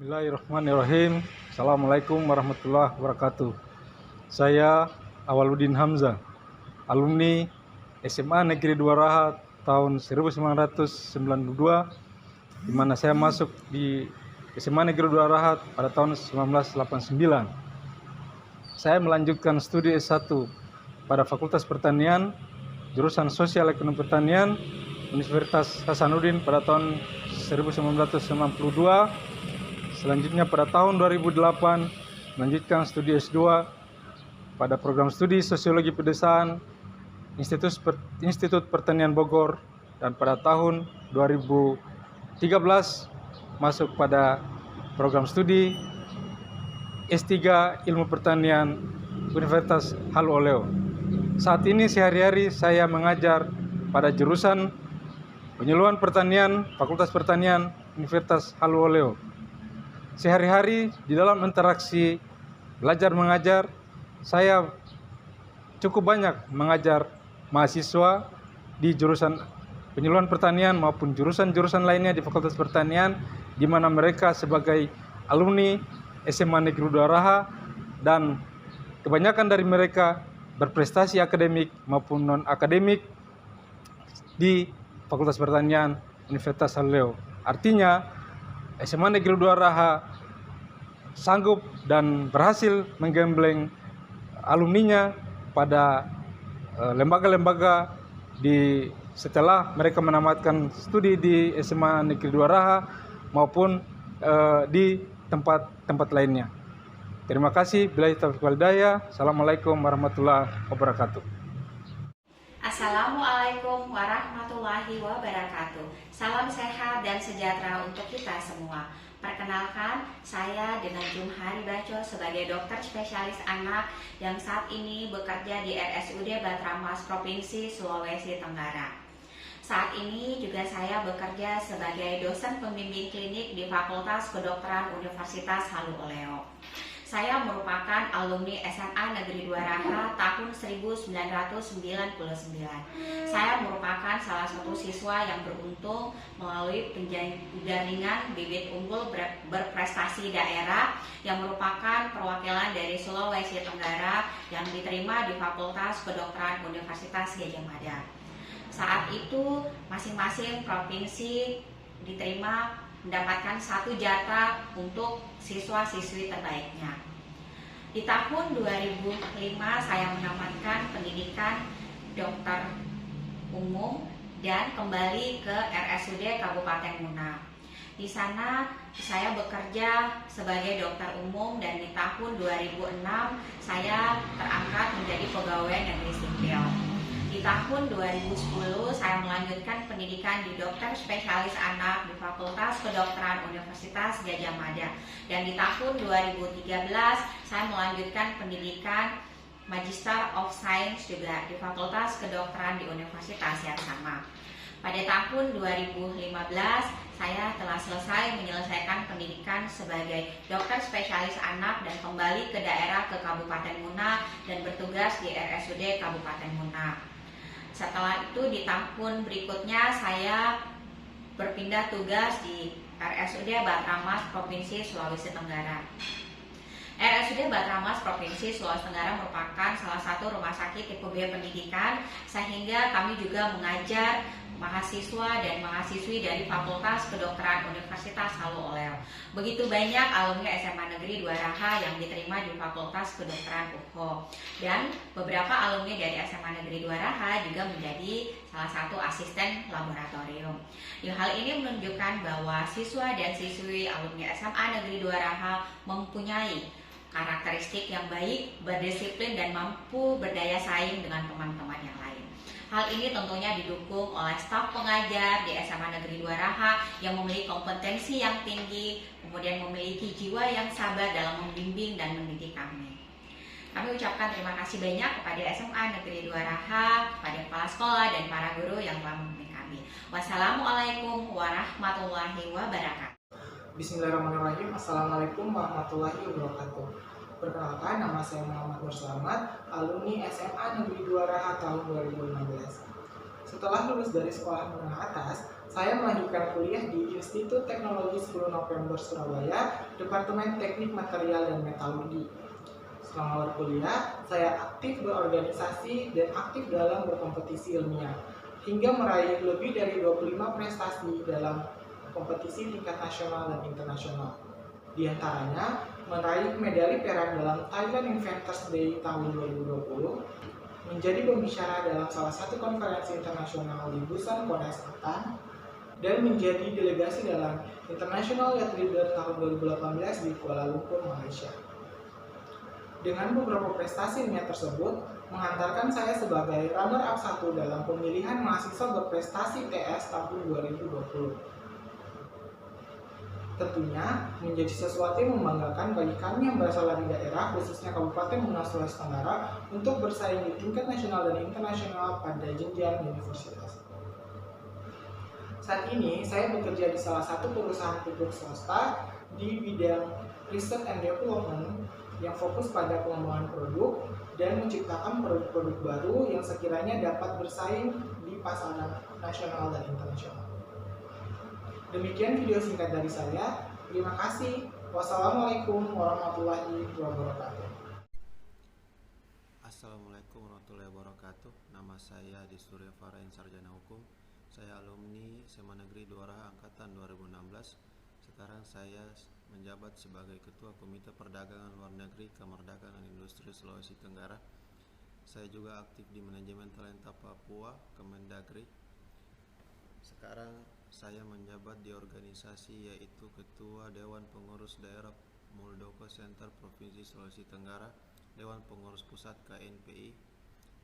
Bismillahirrahmanirrahim. Assalamualaikum warahmatullahi wabarakatuh. Saya Awaludin Hamzah, alumni SMA Negeri 2 Raha tahun 1992, di mana saya masuk di SMA Negeri 2 Raha pada tahun 1989. Saya melanjutkan studi S1 pada Fakultas Pertanian, jurusan Sosial Ekonomi Pertanian, Universitas Hasanuddin pada tahun 1992. Selanjutnya pada tahun 2008 melanjutkan studi S2 pada program studi Sosiologi Pedesaan Institut Pertanian Bogor, dan pada tahun 2013 masuk pada program studi S3 Ilmu Pertanian Universitas Halu Oleo. Saat ini sehari-hari saya mengajar pada jurusan Penyuluhan Pertanian Fakultas Pertanian Universitas Halu Oleo. Sehari-hari di dalam interaksi belajar mengajar, saya cukup banyak mengajar mahasiswa di jurusan Penyuluhan Pertanian maupun jurusan-jurusan lainnya di Fakultas Pertanian, di mana mereka sebagai alumni SMA Negeri 2 Raha, dan kebanyakan dari mereka berprestasi akademik maupun non-akademik di Fakultas Pertanian Universitas Halu Oleo. Artinya SMA Negeri 2 Raha sanggup dan berhasil menggembleng alumninya pada lembaga-lembaga setelah mereka menamatkan studi di SMA Negeri 2 Raha maupun di tempat-tempat lainnya. Terima kasih. Billahi taufiq wal hidayah. Assalamualaikum warahmatullahi wabarakatuh. Assalamualaikum warahmatullahi wabarakatuh. Salam sehat dan sejahtera untuk kita semua. Perkenalkan, saya dengan Jumhari Baco sebagai dokter spesialis anak yang saat ini bekerja di RSUD Batramas Provinsi Sulawesi Tenggara. Saat ini juga saya bekerja sebagai dosen pembimbing klinik di Fakultas Kedokteran Universitas Halu Oleo. Saya merupakan alumni SMA Negeri 2 Raha tahun 1999. Saya merupakan salah satu siswa yang beruntung melalui penjaringan bibit unggul berprestasi daerah yang merupakan perwakilan dari Sulawesi Tenggara yang diterima di Fakultas Kedokteran Universitas Gadjah Mada. Saat itu masing-masing provinsi diterima mendapatkan satu jatah untuk siswa-siswi terbaiknya. Di tahun 2005 saya menamatkan pendidikan dokter umum dan kembali ke RSUD Kabupaten Muna. Di sana saya bekerja sebagai dokter umum dan di tahun 2006 saya terangkat menjadi pegawai negeri sipil. Di tahun 2010 saya melanjutkan pendidikan di dokter spesialis anak di Fakultas Kedokteran Universitas Gadjah Mada, dan di tahun 2013 saya melanjutkan pendidikan Magister of Science juga di Fakultas Kedokteran di universitas yang sama. Pada tahun 2015 saya telah menyelesaikan pendidikan sebagai dokter spesialis anak dan kembali ke daerah ke Kabupaten Muna dan bertugas di RSUD Kabupaten Muna. Setelah itu di tahun berikutnya saya berpindah tugas di RSUD Batramas Provinsi Sulawesi Tenggara. RSUD Batramas Provinsi Sulawesi Tenggara merupakan salah satu rumah sakit tipe B pendidikan, sehingga kami juga mengajar mahasiswa dan mahasiswi dari Fakultas Kedokteran Universitas Halu Oleo. Begitu banyak alumni SMA Negeri 2 Raha yang diterima di Fakultas Kedokteran UKHO, dan beberapa alumni dari SMA Negeri 2 Raha juga menjadi salah satu asisten laboratorium. Hal ini menunjukkan bahwa siswa dan siswi alumni SMA Negeri 2 Raha mempunyai karakteristik yang baik, berdisiplin, dan mampu berdaya saing dengan teman-teman yang lain. Hal ini tentunya didukung oleh staf pengajar di SMA Negeri 2 Raha yang memiliki kompetensi yang tinggi, kemudian memiliki jiwa yang sabar dalam membimbing dan mendidik kami. Kami ucapkan terima kasih banyak kepada SMA Negeri 2 Raha, kepada kepala sekolah dan para guru yang telah membimbing kami. Wassalamualaikum warahmatullahi wabarakatuh. Bismillahirrahmanirrahim. Assalamualaikum warahmatullahi wabarakatuh. Perkenalkan, nama saya Muhammad Nur Slamet, alumni SMA Negeri 2 Raha tahun 2015. Setelah lulus dari sekolah menengah atas, Saya melanjutkan kuliah di Institut Teknologi 10 November Surabaya, Departemen Teknik Material dan Metalurgi. Selama berkuliah, saya aktif berorganisasi dan aktif dalam berkompetisi ilmiah, hingga meraih lebih dari 25 prestasi dalam kompetisi tingkat nasional dan internasional. Di antaranya, meraih medali perak dalam Thailand Inventors Day tahun 2020, menjadi pembicara dalam salah satu konferensi internasional di Busan, Korea Selatan, dan menjadi delegasi dalam International Youth Leader tahun 2018 di Kuala Lumpur, Malaysia. Dengan beberapa prestasi ilmiah tersebut, menghantarkan saya sebagai runner-up 1 dalam pemilihan mahasiswa berprestasi TS tahun 2020. Tentunya menjadi sesuatu yang membanggakan bagi kami yang berasal dari daerah, khususnya Kabupaten Munas Sulawesi Tenggara, untuk bersaing di tingkat nasional dan internasional pada jenjang universitas. Saat ini, saya bekerja di salah satu perusahaan pupuk swasta di bidang Research and Development yang fokus pada pengembangan produk dan menciptakan produk-produk baru yang sekiranya dapat bersaing di pasaran nasional dan internasional. Demikian video singkat dari saya. Terima kasih. Wassalamualaikum warahmatullahi wabarakatuh. Assalamualaikum warahmatullahi wabarakatuh. Nama saya Surya Farain, Sarjana Hukum. Saya alumni SMA Negeri Duaraha Angkatan 2016. Sekarang saya menjabat sebagai Ketua Komite Perdagangan Luar Negeri Kamar Dagang dan Industri Sulawesi Tenggara. Saya juga aktif di Manajemen Talenta Papua, Kemendagri. Sekarang saya menjabat di organisasi yaitu Ketua Dewan Pengurus Daerah Muldoko Center Provinsi Sulawesi Tenggara, Dewan Pengurus Pusat KNPI.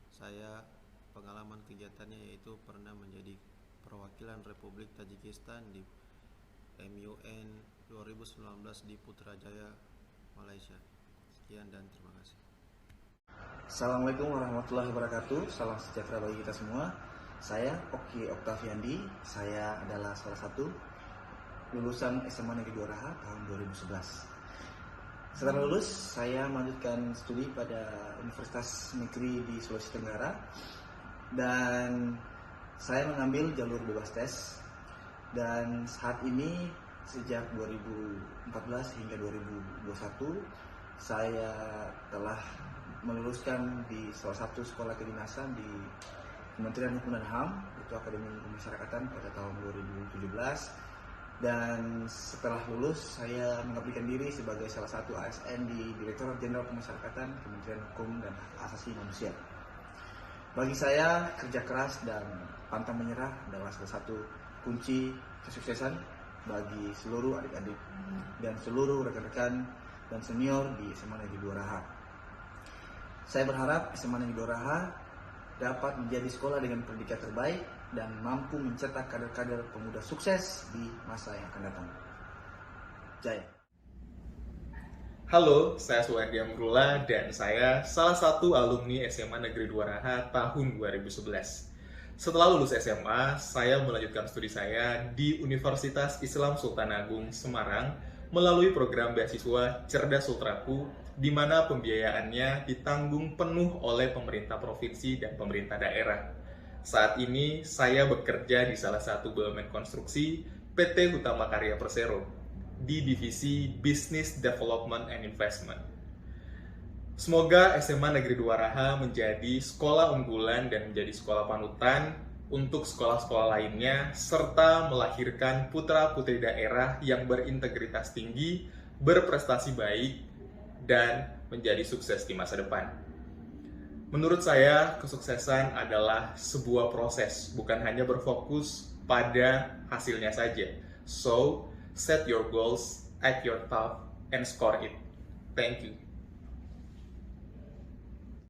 Saya pengalaman kegiatannya yaitu pernah menjadi perwakilan Republik Tajikistan di MUN 2019 di Putrajaya, Malaysia. Sekian dan terima kasih. Assalamualaikum warahmatullahi wabarakatuh. Salam sejahtera bagi kita semua. Saya Oki Oktaviandi. Saya adalah salah satu lulusan SMA Negeri Duaraha tahun 2011. Setelah lulus, saya melanjutkan studi pada Universitas Negeri di Sulawesi Tenggara dan saya mengambil jalur bebas tes. Dan saat ini sejak 2014 hingga 2021 saya telah meluluskan di salah satu sekolah kedinasan di Kementerian Hukum dan HAM, itu Akademi Pemasyarakatan pada tahun 2017. Dan setelah lulus saya mengabdikan diri sebagai salah satu ASN di Direktorat Jenderal Pemasyarakatan Kementerian Hukum dan Hak Asasi Manusia. Bagi saya, kerja keras dan pantang menyerah adalah salah satu kunci kesuksesan bagi seluruh adik-adik dan seluruh rekan-rekan dan senior di SMA Negeri Duaraha. Saya berharap SMA Negeri Duaraha dapat menjadi sekolah dengan pendidikan terbaik dan mampu mencetak kader-kader pemuda sukses di masa yang akan datang. Jaya. Halo, saya Suwardi Amrullah dan saya salah satu alumni SMA Negeri Duaraha tahun 2011. Setelah lulus SMA, saya melanjutkan studi saya di Universitas Islam Sultan Agung Semarang melalui program beasiswa Cerdas Sultraku, di mana pembiayaannya ditanggung penuh oleh pemerintah provinsi dan pemerintah daerah. Saat ini, saya bekerja di salah satu BUMN konstruksi PT Hutama Karya Persero di divisi Business Development and Investment. Semoga SMA Negeri Duaraha menjadi sekolah unggulan dan menjadi sekolah panutan untuk sekolah-sekolah lainnya, serta melahirkan putra-putri daerah yang berintegritas tinggi, berprestasi baik, dan menjadi sukses di masa depan. Menurut saya, kesuksesan adalah sebuah proses, bukan hanya berfokus pada hasilnya saja. So, set your goals, act your tough, and score it. Thank you.